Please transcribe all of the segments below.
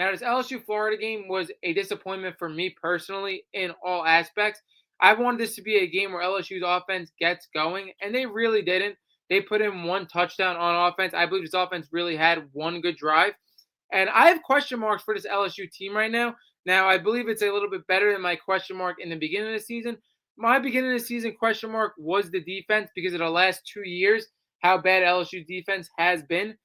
Now, this LSU-Florida game was a disappointment for me personally in all aspects. I wanted this to be a game where LSU's offense gets going, and they really didn't. They put in one touchdown on offense. I believe this offense really had one good drive. And I have question marks for this LSU team right now. Now, I believe it's a little bit better than my question mark in the beginning of the season. My beginning of the season question mark was the defense because of the last 2 years, how bad LSU defense has been.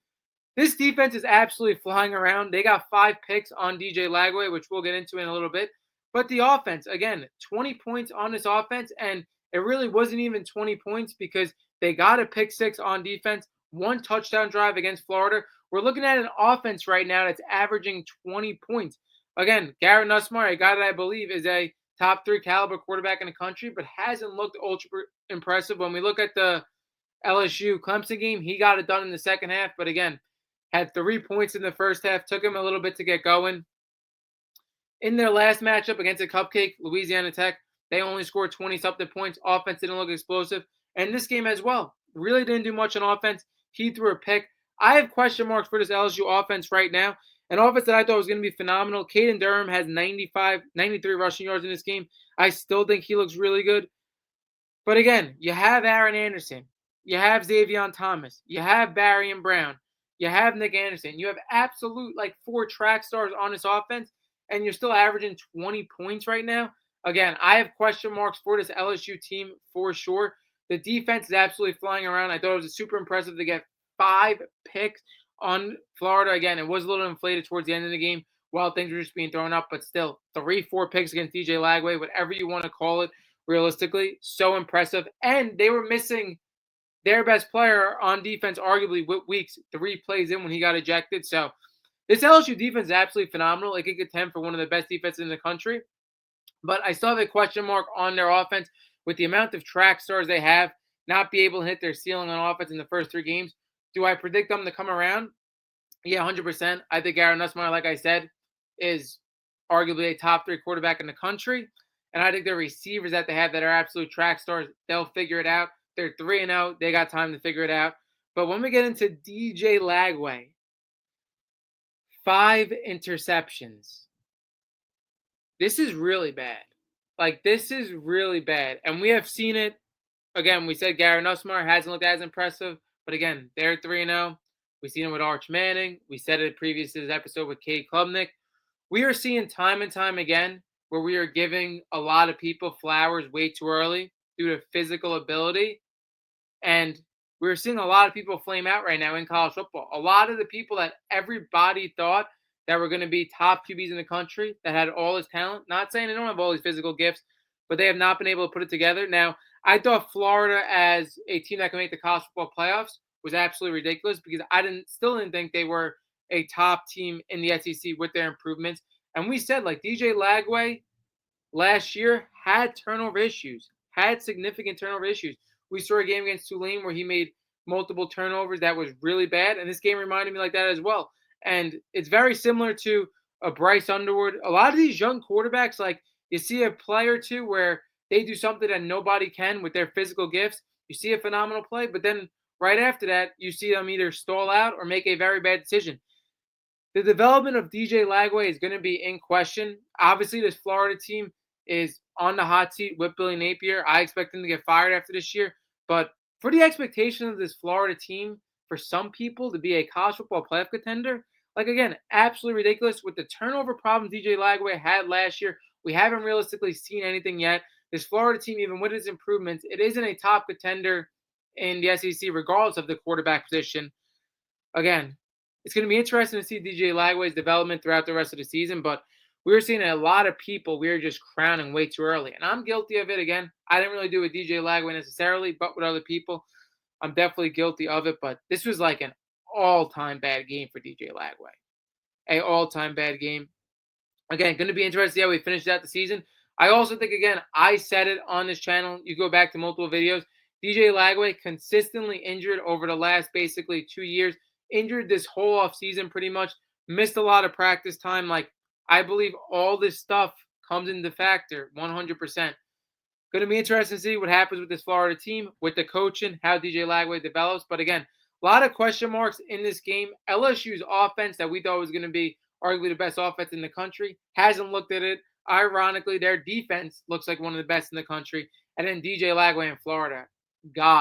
This defense is absolutely flying around. They got 5 picks on DJ Lagway, which we'll get into in a little bit. But the offense, again, 20 points on this offense, and it really wasn't even 20 points because they got a pick 6 on defense, one touchdown drive against Florida. We're looking at an offense right now that's averaging 20 points. Again, Garrett Nussmeier, a guy that I believe is a top 3 caliber quarterback in the country, but hasn't looked ultra impressive. When we look at the LSU Clemson game, he got it done in the second half, but again, had 3 points in the first half. Took him a little bit to get going. In their last matchup against a cupcake, Louisiana Tech, they only scored 20-something points. Offense didn't look explosive. And this game as well, really didn't do much on offense. He threw a pick. I have question marks for this LSU offense right now. An offense that I thought was going to be phenomenal. Caden Durham has 93 rushing yards in this game. I still think he looks really good. But again, you have Aaron Anderson. You have Xavier Thomas. You have Barry and Brown. You have Nick Anderson. You have absolute 4 track stars on this offense, and you're still averaging 20 points right now. Again, I have question marks for this LSU team for sure. The defense is absolutely flying around. I thought it was super impressive to get 5 picks on Florida. Again, it was a little inflated towards the end of the game while things were just being thrown up, but still 3-4 picks against DJ Lagway, whatever you want to call it, realistically, so impressive. And they were missing their best player on defense, arguably, with Weeks 3 plays in when he got ejected. So this LSU defense is absolutely phenomenal. It could contend for one of the best defenses in the country. But I still have a question mark on their offense with the amount of track stars they have, not be able to hit their ceiling on offense in the first 3 games. Do I predict them to come around? Yeah, 100%. I think Aaron Nussmeier, like I said, is arguably a top 3 quarterback in the country. And I think the receivers that they have that are absolute track stars, they'll figure it out. They're 3-0. They got time to figure it out. But when we get into DJ Lagway, 5 interceptions. This is really bad. This is really bad. And we have seen it. Again, we said Garrett Nussmeier hasn't looked as impressive. But again, they're 3-0. We've seen it with Arch Manning. We said it previous to this episode with Cade Klubnik. We are seeing time and time again where we are giving a lot of people flowers way too early due to physical ability. And we're seeing a lot of people flame out right now in college football. A lot of the people that everybody thought that were going to be top QBs in the country that had all this talent, not saying they don't have all these physical gifts, but they have not been able to put it together. Now, I thought Florida as a team that could make the college football playoffs was absolutely ridiculous because I still didn't think they were a top team in the SEC with their improvements. And we said, DJ Lagway last year had turnover issues, had significant turnover issues. We saw a game against Tulane where he made multiple turnovers that was really bad. And this game reminded me like that as well. And it's very similar to a Bryce Underwood. A lot of these young quarterbacks, you see a play or two where they do something that nobody can with their physical gifts. You see a phenomenal play, but then right after that, you see them either stall out or make a very bad decision. The development of DJ Lagway is going to be in question. Obviously, this Florida team is on the hot seat with Billy Napier. I expect him to get fired after this year. But for the expectation of this Florida team, for some people to be a college football playoff contender, again, absolutely ridiculous. With the turnover problem DJ Lagway had last year, we haven't realistically seen anything yet. This Florida team, even with its improvements, it isn't a top contender in the SEC regardless of the quarterback position. Again, it's going to be interesting to see DJ Lagway's development throughout the rest of the season, but we're seeing a lot of people we're just crowning way too early. And I'm guilty of it again. I didn't really do it with DJ Lagway necessarily, but with other people, I'm definitely guilty of it. But this was an all-time bad game for DJ Lagway. An all-time bad game. Again, going to be interesting to see how we finish out the season. I also think, again, I said it on this channel. You go back to multiple videos. DJ Lagway consistently injured over the last basically 2 years. Injured this whole offseason pretty much. Missed a lot of practice time. I believe all this stuff comes into factor 100%. Going to be interesting to see what happens with this Florida team, with the coaching, how DJ Lagway develops. But again, a lot of question marks in this game. LSU's offense that we thought was going to be arguably the best offense in the country, hasn't looked at it. Ironically, their defense looks like one of the best in the country. And then DJ Lagway in Florida. God.